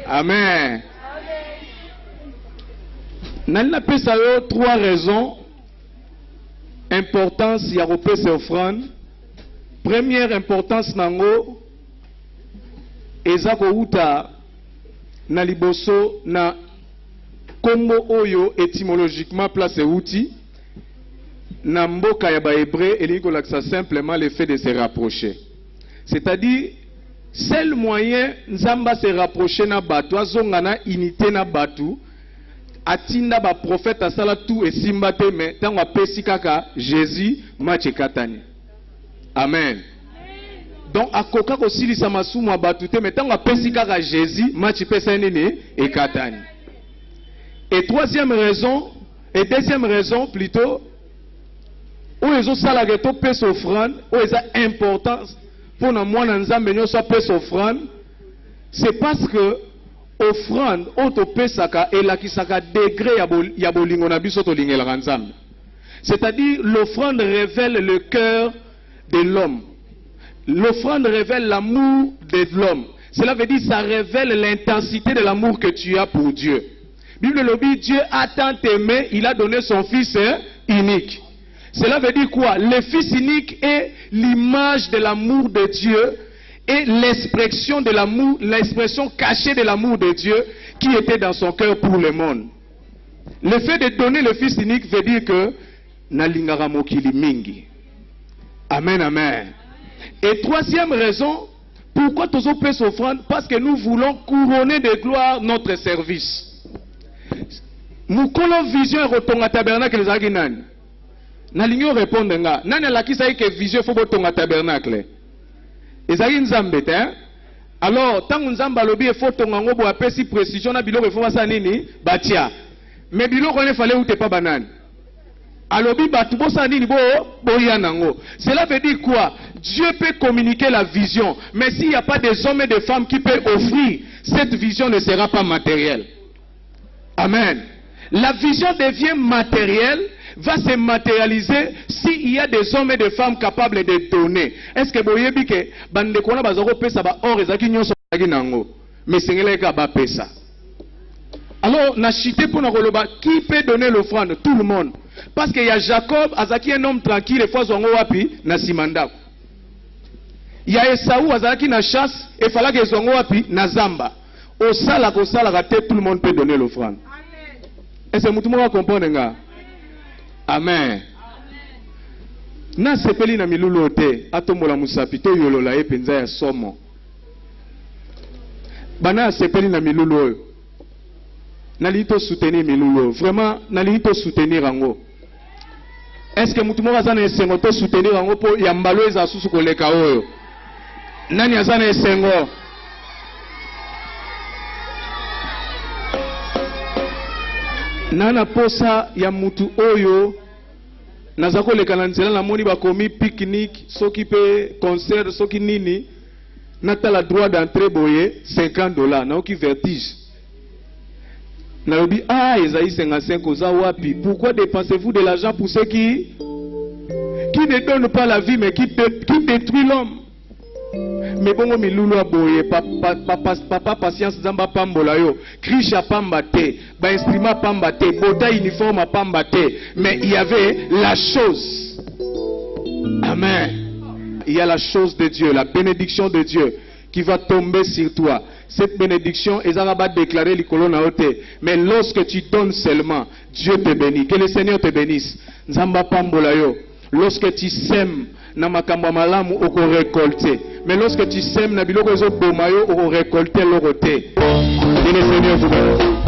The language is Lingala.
Amen. Nalina pesa yo 3 raisons importance ya kopesa offrande. Première importance nango eza kouta na liboso na kombo oyo étymologiquement place outil na mboka ya ba hébreu elingi kolakisa simplement le fait de se rapprocher. C'est-à-dire seul moyen nzamba se rapprocher na batu azonga na unité na batu atinda ba prophète asala tout et simba te mais tango apesi kaka Jésus match katani. Amen. Donc akoka ko silisa masumu abatu te mais tango apesi kaka Jésus match pesa nini et katani. Et deuxième raison plutôt où ils ont salagé to pesa offrande où ils ont importance pour na mwana nzambe nyoso pesa offrande c'est parce que offrande auto pesaka elakisaka degré ya bolingo na biso to lingela nzambe. C'est-à-dire l'offrande révèle le cœur de l'homme. L'offrande révèle l'amour de l'homme. Cela veut dire ça révèle l'intensité de l'amour que tu as pour Dieu. Bible le dit, Dieu a tant aimé, il a donné son fils unique. Cela veut dire quoi? Le fils unique est l'image de l'amour de Dieu et l'expression de l'amour, l'expression cachée de l'amour de Dieu qui était dans son cœur pour le monde. Le fait de donner le fils unique veut dire que nalingara mokili mingi. Amen, amen. Et troisième raison, pourquoi tous on peut s'offrande? Parce que nous voulons couronner de gloire notre service. Nous avons vision et retourner à tabernacle les aguinani. Nalingo répondre nga. Nani la qui sait que vision faut retourner à tabernacle. Ezali nzambe te. Alors tant nzamba lobi faut tongango bo apesi précision na biloko faut basa nini batia. Mais biloko ne fallait ou te pas banane. Alobi batu bosa nini bo boya nango. Cela veut dire quoi? Dieu peut communiquer la vision, mais s'il n'y a pas des hommes et des femmes qui peuvent offrir, cette vision ne sera pas matérielle. Amen. La vision devient matérielle, va se matérialiser s'il y a des hommes et des femmes capables de donner. Est-ce que vous voyez que bande kona bazaro pesa ba or ezaki nyonso ezaki nango mais sengeleka ba pesa. Alors na chité pour na koloba qui peut donner l'offrande? Tout le monde. Parce qu'il y a Jacob azaki un homme tranquille et fois zongo wapi na simandako. Il y a Esaou azaki na chasse et fallait que zongo wapi na zamba. Au sala ko sala raté, tout le monde peut donner l'offrande. Est-ce que tout le monde comprend nga? Amen. Na sepeli na milulu te atombola musapito yolola e penza ya somo. Bana sepeli na milulu oyo. Nalito soutenir milulu. Vraiment nalito soutenir ango. Est-ce que mutu moko azana esengo to soutenir ango po ya mbalo eza susu koleka oyo? Nani azana esengo? Nana posa ya mutu oyo nazako leka na nzela na moni bakomi pique-nique soki pe concert soki nini natala droit d'entrée boye $50 na oki vertige na lobi ezai 55 oza wapi? Pourquoi dépensez-vous de l'argent pour ceux qui ne donnent pas la vie mais qui détruit l'homme? Mais bon milulu aboye papa patience zamba pambola yo krisha pamba te ba instrument pamba te bota uniforme pamba te mais il y avait la chose. Amen. Il y a la chose de Dieu, la bénédiction de Dieu qui va tomber sur toi. Cette bénédiction ezara ba déclarer likolo na ote mais lorsque tu donnes seulement Dieu te bénit. Que le Seigneur te bénisse. Zamba pambola yo. Lorsque tu sèmes na makambo malamu oko récolter. Mais lorsque tu sèmes na biloko ezo bomayo oko récolter l'oroté. Que le Seigneur vous bénisse.